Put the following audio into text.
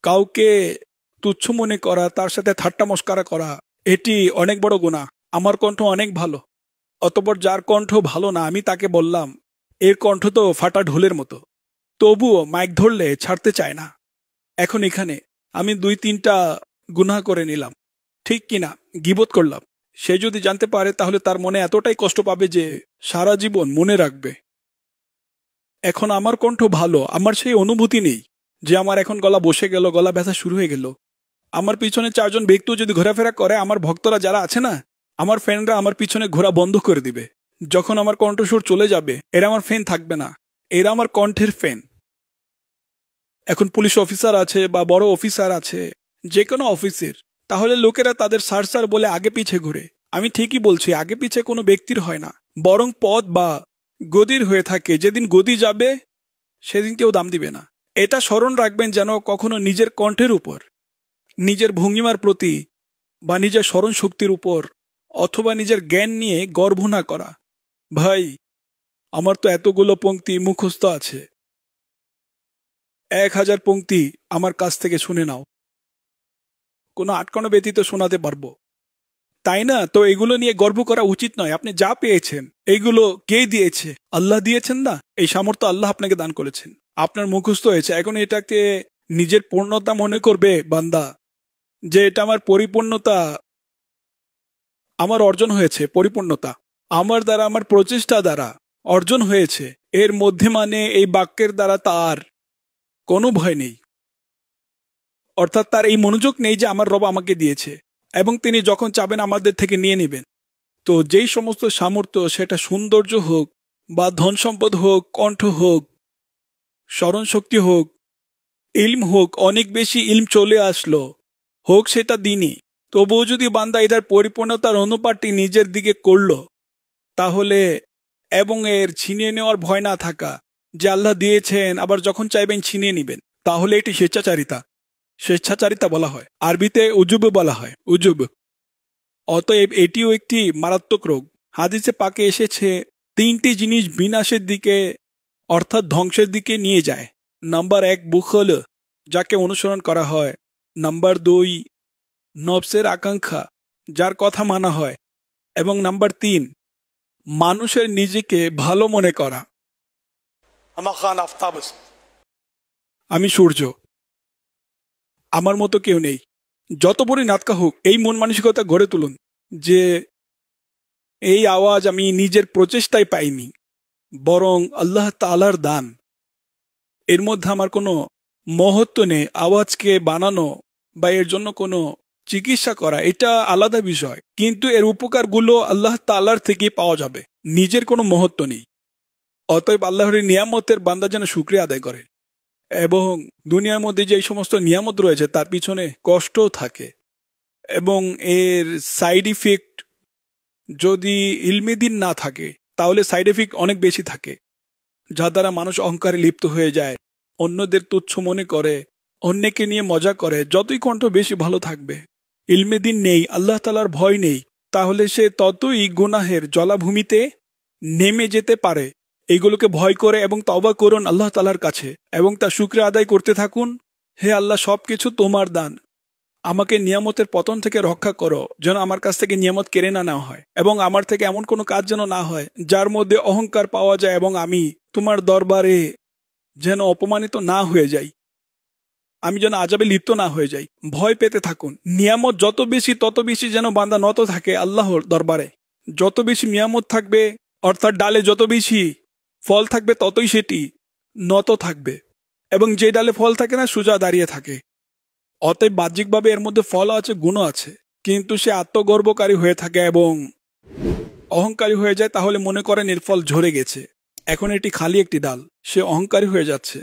কাউকে তুচ্ছ মনে করা, তার সাথে ঠাট্টা মস্করা করা, এটি অনেক বড় গুনাহ। আমার কণ্ঠ অনেক ভালো, অতঃপর যার কণ্ঠ ভালো না আমি তাকে বললাম এর কণ্ঠ তো ফাটা ঢোলের মতো, তবুও মাইক ধরলে ছাড়তে চায় না। এখন এখানে আমি 2-3টা গুনাহ করে নিলাম, ঠিক কিনা? গীবত করলাম। সে যদি জানতে পারে তাহলে তার মনে এতটাই কষ্ট পাবে যে সারা জীবন মনে রাখবে। এখন আমার কণ্ঠ ভালো, আমার সেই অনুভূতি নেই যে আমার এখন গলা বসে গেল, গলা ব্যথা শুরু হয়ে গেল। আমার পিছনে 4জন ব্যক্তিও যদি ঘোরাফেরা করে, আমার ভক্তরা যারা আছে না, আমার ফ্যানরা আমার পিছনে ঘোরা বন্ধ করে দিবে। যখন আমার কণ্ঠস্বর চলে যাবে, এরা আমার ফ্যান থাকবে না, এরা আমার কণ্ঠের ফ্যান। এখন পুলিশ অফিসার আছে বা বড় অফিসার আছে, যে কোনো অফিসের, তাহলে লোকেরা তাদের স্যার স্যার বলে আগে পিছে ঘুরে। আমি ঠিকই বলছি, আগে পিছে কোনো ব্যক্তির হয় না, বরং পদ বা গদির হয়ে থাকে। যেদিন গদি যাবে সেদিন কেউ দাম দিবে না। এটা স্মরণ রাখবেন যেন কখনো নিজের কণ্ঠের উপর, নিজের ভঙ্গিমার প্রতি বা নিজের স্মরণ শক্তির উপর অথবা নিজের জ্ঞান নিয়ে গর্ব না করা। ভাই, আমার তো এতগুলো পংক্তি মুখস্থ আছে, 1000 পংক্তি আমার কাছ থেকে শুনে নাও, কোনো আটকানো ব্যতীত শোনাতে পারবো, তাই না? তো এগুলো নিয়ে গর্ব করা উচিত নয়। আপনি যা পেয়েছেন এইগুলো কে দিয়েছে? আল্লাহ দিয়েছেন না? এই সামর্থ্য আল্লাহ আপনাকে দান করেছেন, আপনার মুখস্থ হয়েছে। এখন এটাকে নিজের পূর্ণতা মনে করবে বান্দা, যে এটা আমার পরিপূর্ণতা, আমার অর্জন হয়েছে, পরিপূর্ণতা আমার দ্বারা, আমার প্রচেষ্টা দ্বারা অর্জন হয়েছে। এর মধ্যে মানে এই বাক্যের দ্বারা তার কোনো ভয় নেই, অর্থাৎ তার এই মনোযোগ নেই যে আমার রব আমাকে দিয়েছে এবং তিনি যখন চাবেন আমাদের থেকে নিয়ে নেবেন। তো যেই সমস্ত সামর্থ্য, সেটা সৌন্দর্য হোক বা ধন সম্পদ হোক, কণ্ঠ হোক, স্মরণ শক্তি হোক, ইলম হোক, অনেক বেশি ইলম চলে আসলো হোক, সেটা দিনই, তবুও যদি বান্দা এটার পরিপূর্ণতার অনুপাতটি নিজের দিকে করল, তাহলে এবং এর ছিনিয়ে নেওয়ার ভয় না থাকা, যে আল্লাহ দিয়েছেন আবার যখন চাইবেন ছিনিয়ে নেবেন, তাহলে এটি স্বেচ্ছাচারিতা। স্বেচ্ছাচারিতা বলা হয়, আরবিতে উজুব বলা হয়, উজুব। অতএব এটিও একটি মারাত্মক রোগ। হাদিসে পাকে এসেছে 3টি জিনিস বিনাশের দিকে, অর্থাৎ ধ্বংসের দিকে নিয়ে যায়। নাম্বার 1 বুখল, যাকে অনুসরণ করা হয়। নাম্বার 2 নফসের আকাঙ্ক্ষা, যার কথা মানা হয়। এবং নাম্বার 3 মানুষের নিজেকে ভালো মনে করা। আমি সূর্য, আমার মতো কেউ নেই। যত বড়ই নাতকা হোক, এই মন মানসিকতা গড়ে তুলুন যে এই আওয়াজ আমি নিজের প্রচেষ্টায় পাইনি, বরং আল্লাহ তাআলার দান। এর মধ্যে আমার কোনো মহত্ব নেই। আওয়াজকে বানানো বা এর জন্য কোনো চিকিৎসা করা, এটা আলাদা বিষয়, কিন্তু এর উপকারগুলো আল্লাহ তাআলার থেকে পাওয়া যাবে, নিজের কোনো মহত্ব নেই। অতএব আল্লাহর নিয়ামতের বান্দা যেন শুকরিয়া আদায় করে, এবং দুনিয়ার মধ্যে যে সমস্ত নিয়ামত রয়েছে তার পিছনে কষ্টও থাকে, এবং এর সাইড ইফেক্ট যদি ইলমে দিন না থাকে তাহলে সাইড এফেক্ট অনেক বেশি থাকে, যার দ্বারা মানুষ অহংকারে লিপ্ত হয়ে যায়, অন্যদের তুচ্ছ মনে করে, অন্যকে নিয়ে মজা করে। যতই কণ্ঠ বেশি ভালো থাকবে, ইলমে দিন নেই, আল্লাহ তাআলার ভয় নেই, তাহলে সে ততই গুনাহের জলাভূমিতে নেমে যেতে পারে। এইগুলোকে ভয় করে এবং তওবা করুন আল্লাহ তাআলার কাছে এবং তার শুকরিয়া আদায় করতে থাকুন। হে আল্লাহ, সবকিছু তোমার দান, আমাকে নিয়ামতের পতন থেকে রক্ষা করো, যেন আমার কাছ থেকে নিয়ামত কেড়ে না নেওয়া হয়, এবং আমার থেকে এমন কোনো কাজ যেন না হয় যার মধ্যে অহংকার পাওয়া যায়, এবং আমি তোমার দরবারে যেন অপমানিত না হয়ে যাই, আমি যেন আযাবে লিপ্ত না হয়ে যাই। ভয় পেতে থাকুন। নিয়ামত যত বেশি তত বেশি যেন বান্দা নত থাকে আল্লাহর দরবারে। যত বেশি নিয়ামত থাকবে, অর্থাৎ ডালে যত বেশি ফল থাকবে, ততই সেটি নত থাকবে, এবং যে ডালে ফল থাকে না সোজা দাঁড়িয়ে থাকে। অতএব বাহ্যিকভাবে এর মধ্যে ফল আছে, গুণ আছে, কিন্তু সে আত্মগর্বকারী হয়ে থাকে এবং অহংকারী হয়ে যায়, তাহলে মনে করেন এর ফল ঝরে গেছে, এখন এটি খালি একটি ডাল, সে অহংকারী হয়ে যাচ্ছে।